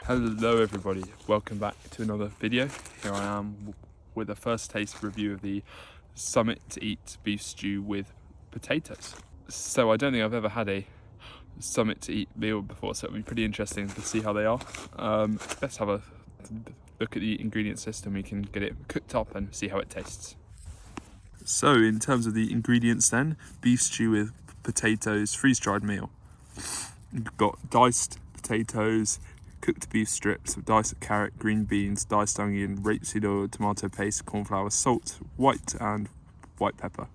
Hello everybody, welcome back to another video. Here I am with a first taste review of the Summit to Eat beef stew with potatoes. So I don't think I've ever had a Summit to Eat meal before, so it'll be pretty interesting to see how they are. Let's have a look at the ingredient list and we can get it cooked up and see how it tastes. So in terms of the ingredients then, beef stew with potatoes, freeze-dried meal. You've got diced potatoes, cooked beef strips, diced carrot, green beans, diced onion, rapeseed oil, tomato paste, corn flour, salt, white pepper.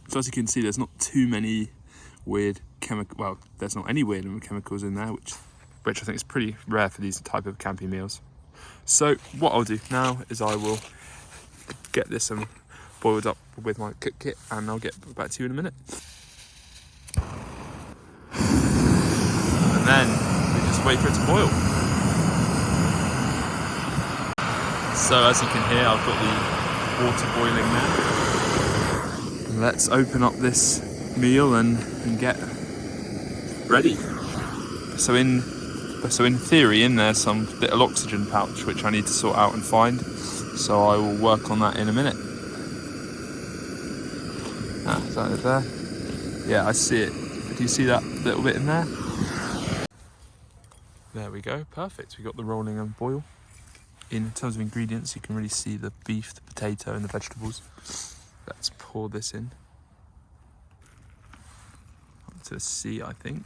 So as you can see, there's not too many weird there's not any weird chemicals in there, which I think is pretty rare for these type of camping meals. So what I'll do now is I will get this boiled up with my cook kit and I'll get back to you in a minute. And then we just wait for it to boil. So as you can hear, I've got the water boiling now. Let's open up this meal and get ready. So in theory, in there's some little oxygen pouch which I need to sort out and find. So I will work on that in a minute. Is that it there? Yeah, I see it. Do you see that little bit in there? There we go, perfect. We got the rolling and boil. In terms of ingredients, you can really see the beef, the potato and the vegetables. Let's pour this in. Up to C, I think.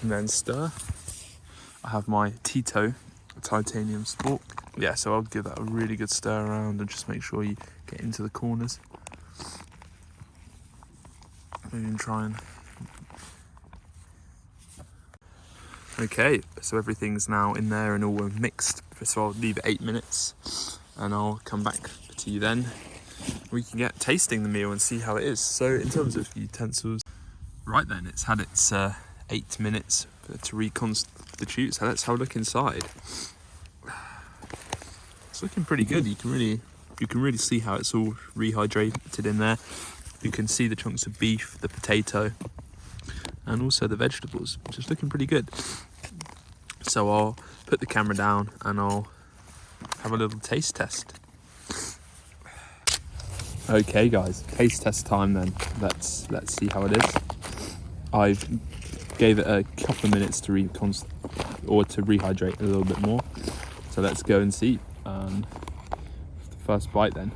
And then stir. I have my Tito titanium spork. Yeah, so I'll give that a really good stir around and just make sure you get into the corners. And try and... Okay, so everything's now in there and all mixed. So I'll leave it 8 minutes and I'll come back to you then. We can get tasting the meal and see how it is. So in terms of utensils, right then, it's had its 8 minutes to reconstitute. So let's have a look inside. It's looking pretty good. You can really see how it's all rehydrated in there. You can see the chunks of beef, the potato, and also the vegetables, which is looking pretty good. So I'll put the camera down and I'll have a little taste test. Okay guys, taste test time then. Let's see how it is. I've gave it a couple of minutes to rehydrate a little bit more. So let's go and see. The first bite then.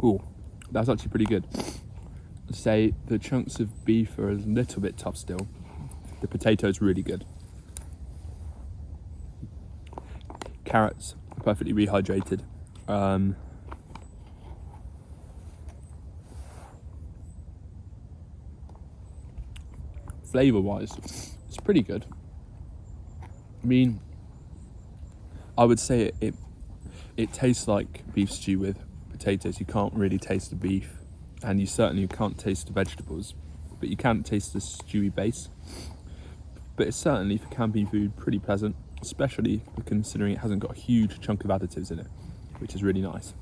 Ooh, that's actually pretty good. I'd say the chunks of beef are a little bit tough still. The potato's really good. Carrots are perfectly rehydrated. Flavour-wise, it's pretty good. I mean, I would say it tastes like beef stew with potatoes. You can't really taste the beef, and you certainly can't taste the vegetables, but you can taste the stewy base. But it's certainly, for camping food, pretty pleasant, especially considering it hasn't got a huge chunk of additives in it, which is really nice.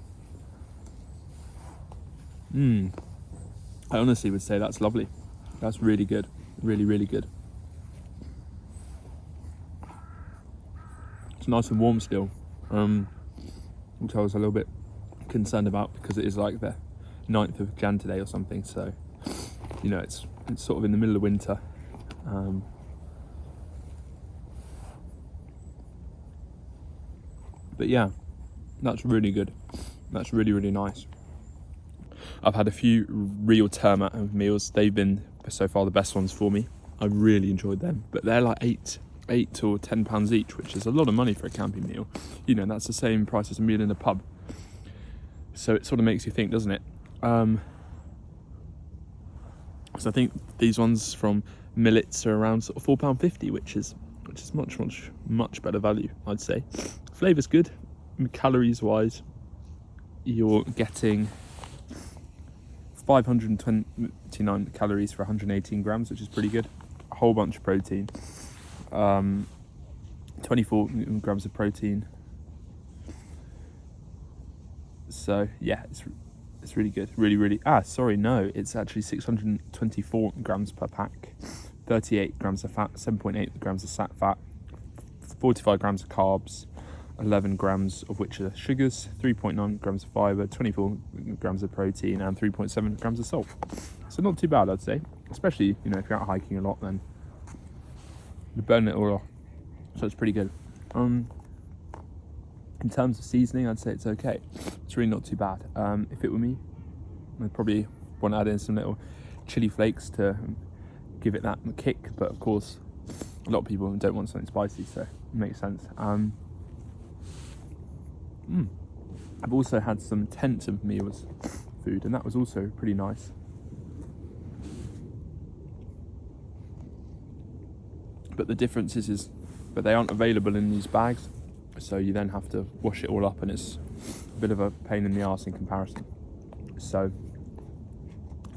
I honestly would say that's lovely. That's really good. Really, really good. It's nice and warm still, which I was a little bit concerned about because it is like the 9th of Jan today or something, so you know it's sort of in the middle of winter. But yeah, that's really good. That's really, really nice. I've had a few real terma meals. They've been so far the best ones for me. I really enjoyed them, but they're like £8 or £10 each, which is a lot of money for a camping meal. You know, that's the same price as a meal in a pub. So it sort of makes you think, doesn't it? So I think these ones from Millets are around sort of £4.50, which is much better value, I'd say. Flavour's good. Calories wise, you're getting 529 calories for 118 grams, which is pretty good. A whole bunch of protein. 24 grams of protein, So yeah, it's really good. Really, sorry, no, it's actually 624 grams per pack, 38 grams of fat, 7.8 grams of sat fat, 45 grams of carbs, 11 grams of which are sugars, 3.9 grams of fibre, 24 grams of protein, and 3.7 grams of salt. So not too bad, I'd say. Especially, you know, if you're out hiking a lot, then you burn it all off. So it's pretty good. In terms of seasoning, I'd say it's okay. It's really not too bad. If it were me, I'd probably want to add in some little chili flakes to give it that kick. But of course, a lot of people don't want something spicy, so it makes sense. I've also had some tents of meals food, and that was also pretty nice. But the difference is that they aren't available in these bags, so you then have to wash it all up, and it's a bit of a pain in the arse in comparison. So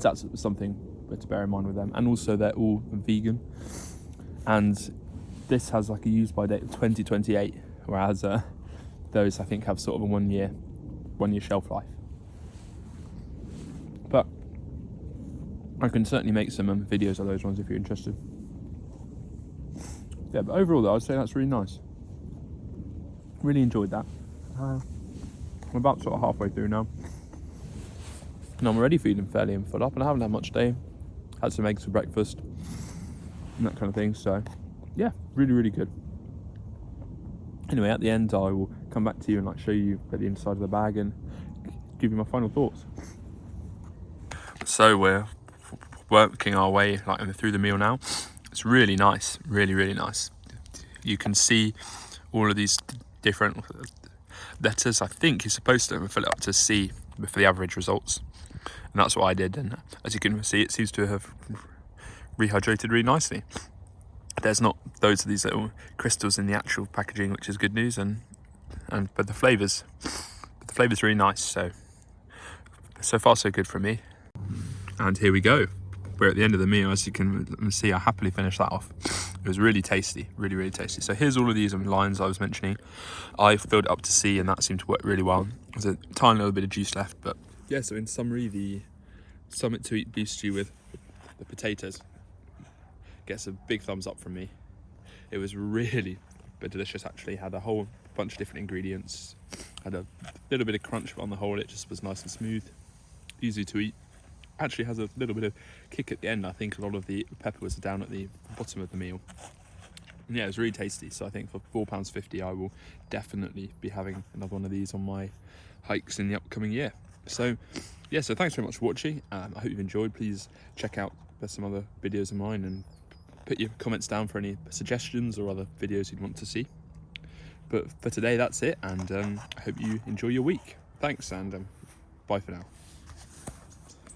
that's something to bear in mind with them. And also they're all vegan, and this has like a use by date of 2028, whereas those I think have sort of a one year shelf life. But I can certainly make some videos of those ones if you're interested. Yeah, but overall though, I'd say that's really nice. Really enjoyed that. I'm about sort of halfway through now, and I'm already feeling fairly full up, and I haven't had much today. Had some eggs for breakfast and that kind of thing. So yeah, really good. Anyway, at the end I will come back to you and like show you at the inside of the bag and give you my final thoughts. So we're working our way like through the meal now. It's really nice, really nice. You can see all of these different letters. I think you're supposed to fill it up to C for the average results, and that's what I did. And as you can see, it seems to have rehydrated really nicely. There's not those of these little crystals in the actual packaging, which is good news. But the flavour's really nice. So far so good for me. And here we go. We're at the end of the meal. As you can see, I happily finished that off. It was really tasty, really tasty. So here's all of these lines I was mentioning. I filled it up to C, and that seemed to work really well. There's a tiny little bit of juice left, but yeah. So in summary, the Summit to Eat beef stew with the potatoes gets a big thumbs up from me. It was really delicious, actually. Had a whole bunch of different ingredients. Had a little bit of crunch, but on the whole, it just was nice and smooth, easy to eat. Actually has a little bit of kick at the end. I think a lot of the pepper was down at the bottom of the meal. And yeah, it was really tasty. So I think for £4.50 I will definitely be having another one of these on my hikes in the upcoming year. So yeah, so thanks very much for watching. I hope you've enjoyed. Please check out some other videos of mine and put your comments down for any suggestions or other videos you'd want to see. But for today, that's it, and I hope you enjoy your week. Thanks, and bye for now.